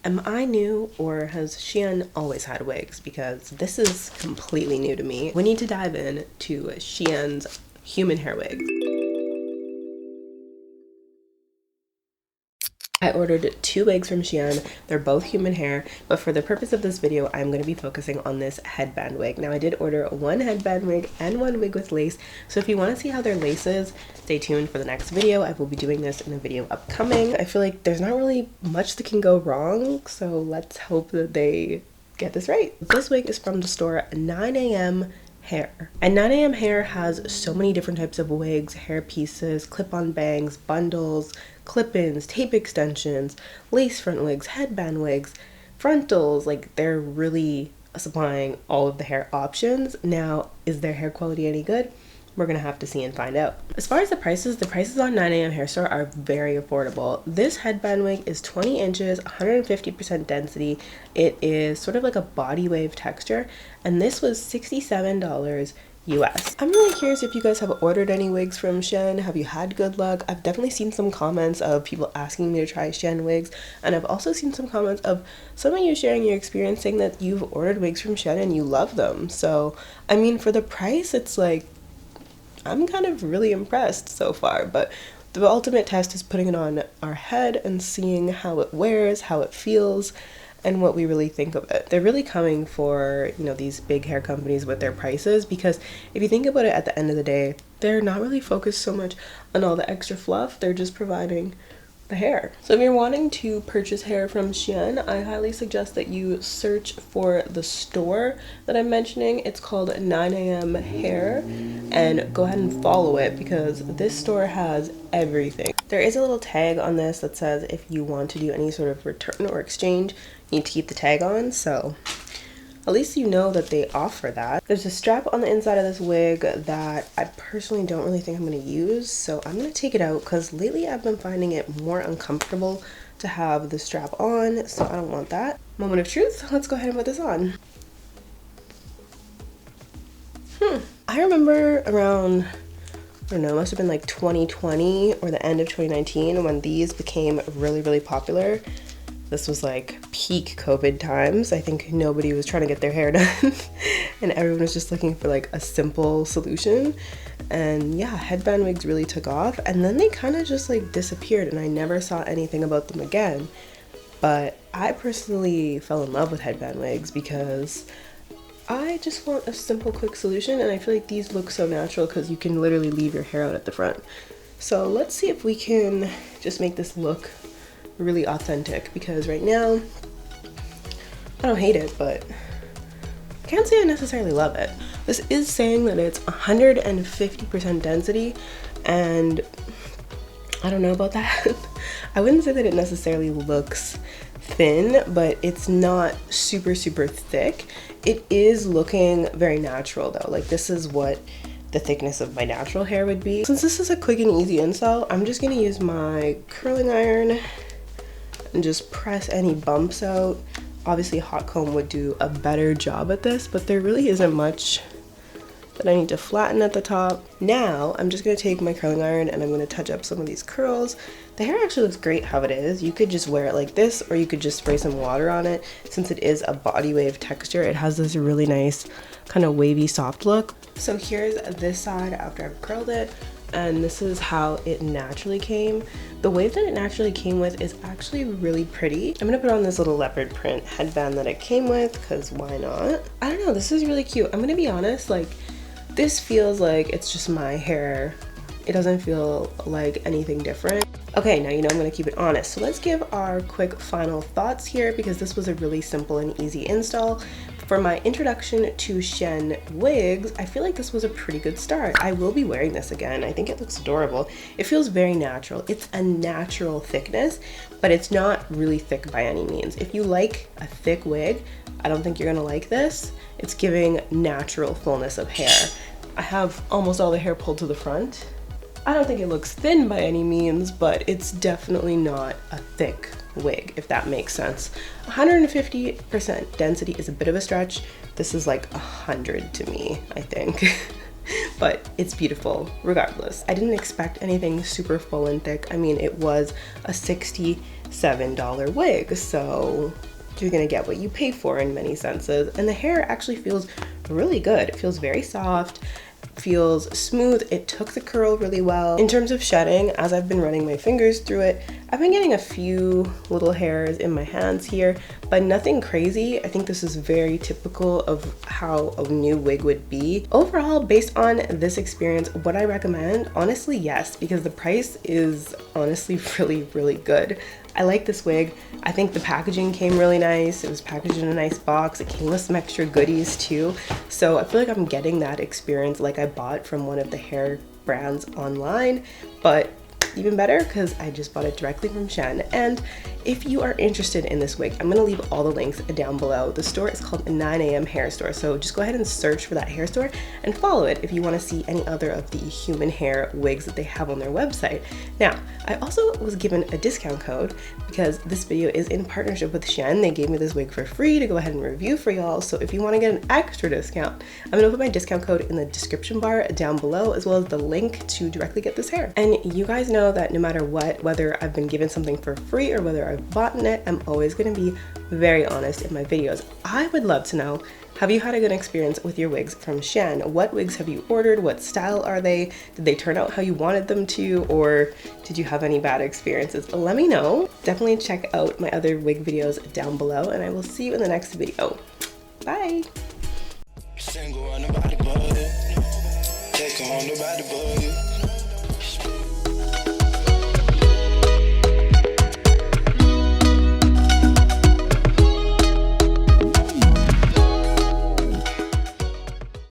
Am I new, or has SHEIN always had wigs? Because this is completely new to me. We need to dive in to SHEIN's human hair wigs. I ordered 2 wigs from SHEIN. They're both human hair, but for the purpose of this video, I'm going to be focusing on this headband wig. Now, I did order 1 headband wig and 1 wig with lace, so if you want to see how their lace is, stay tuned for the next video. I will be doing this in a video upcoming. I feel like there's not really much that can go wrong, so let's hope that they get this right. This wig is from the store 9 AM Hair. And 9 AM Hair has so many different types of wigs, hair pieces, clip-on bangs, bundles, clip-ins, tape extensions, lace front wigs, headband wigs, frontals. Like, they're really supplying all of the hair options. Now, is their hair quality any good? We're gonna have to see and find out. As far as the prices on 9 AM Hair Store are very affordable. This headband wig is 20 inches, 150% density. It is sort of like a body wave texture, and this was $67 US. I'm really curious if you guys have ordered any wigs from SHEIN. Have you had good luck? I've definitely seen some comments of people asking me to try SHEIN wigs, and I've also seen some comments of some of you sharing your experience saying that you've ordered wigs from SHEIN and you love them. So, I mean, for the price, it's like, I'm kind of really impressed so far, but the ultimate test is putting it on our head and seeing how it wears, how it feels, and what we really think of it. They're really coming for, you know, these big hair companies with their prices, because if you think about it, at the end of the day, they're not really focused so much on all the extra fluff. They're just providing the hair. So if you're wanting to purchase hair from SHEIN, I highly suggest that you search for the store that I'm mentioning. It's called 9 AM Hair, and go ahead and follow it because this store has everything. There is a little tag on this that says if you want to do any sort of return or exchange, you need to keep the tag on, so at least you know that they offer that. There's a strap on the inside of this wig that I personally don't really think I'm going to use, so I'm going to take it out because lately I've been finding it more uncomfortable to have the strap on, so I don't want that. Moment of truth, let's go ahead and put this on. I remember around, I don't know, it must have been like 2020 or the end of 2019 when these became really popular. This was like peak COVID times. I think nobody was trying to get their hair done and everyone was just looking for like a simple solution. And yeah, headband wigs really took off, and then they kind of just like disappeared and I never saw anything about them again. But I personally fell in love with headband wigs because I just want a simple, quick solution, and I feel like these look so natural because you can literally leave your hair out at the front. So let's see if we can just make this look really authentic, because right now I don't hate it, but I can't say I necessarily love it. This is saying that it's 150% density, and I don't know about that. I wouldn't say that it necessarily looks thin, but it's not super thick. It is looking very natural though. Like, this is what the thickness of my natural hair would be. Since this is a quick and easy install, I'm just gonna use my curling iron and just press any bumps out. Obviously a hot comb would do a better job at this, but there really isn't much that I need to flatten at the top. Now I'm just gonna take my curling iron and I'm gonna touch up some of these curls. The hair actually looks great how it is. You could just wear it like this, or you could just spray some water on it. Since it is a body wave texture, it has this really nice kind of wavy soft look. So here's this side after I've curled it, and this is how it naturally came. The wave that it naturally came with is actually really pretty. I'm gonna put on this little leopard print headband that it came with, because why not? I don't know, this is really cute. I'm gonna be honest, like, this feels like it's just my hair. It doesn't feel like anything different. Okay, now you know I'm gonna keep it honest. So let's give our quick final thoughts here, because this was a really simple and easy install. For my introduction to SHEIN wigs, I feel like this was a pretty good start. I will be wearing this again. I think it looks adorable. It feels very natural. It's a natural thickness, but it's not really thick by any means. If you like a thick wig, I don't think you're gonna like this. It's giving natural fullness of hair. I have almost all the hair pulled to the front. I don't think it looks thin by any means, but it's definitely not a thick wig, if that makes sense. 150% density is a bit of a stretch. This is like 100 to me, I think. but it's beautiful regardless. I didn't expect anything super full and thick. I mean, it was a $67 wig, so you're gonna get what you pay for in many senses. And the hair actually feels really good. It feels very soft, feels smooth. It took the curl really well. In terms of shedding, as I've been running my fingers through it, I've been getting a few little hairs in my hands here, but nothing crazy. I think this is very typical of how a new wig would be. Overall, based on this experience, would I recommend? Honestly, yes, because the price is honestly really, really good. I like this wig. I think the packaging came really nice. It was packaged in a nice box. It came with some extra goodies too. So I feel like I'm getting that experience like I bought from one of the hair brands online, but even better because I just bought it directly from SHEIN. And if you are interested in this wig, I'm gonna leave all the links down below. The store is called 9 AM Hair Store, so just go ahead and search for that hair store and follow it if you want to see any other of the human hair wigs that they have on their website. Now, I also was given a discount code because this video is in partnership with SHEIN. They gave me this wig for free to go ahead and review for y'all, so if you want to get an extra discount, I'm gonna put my discount code in the description bar down below, as well as the link to directly get this hair. And you guys know that no matter what, whether I've been given something for free or whether I've bought it, I'm always going to be very honest in my videos. I would love to know, have you had a good experience with your wigs from SHEIN? What wigs have you ordered? What style are they? Did they turn out how you wanted them to, or did you have any bad experiences? Let me know. Definitely check out my other wig videos down below, and I will see you in the next video. Bye! Single on the body,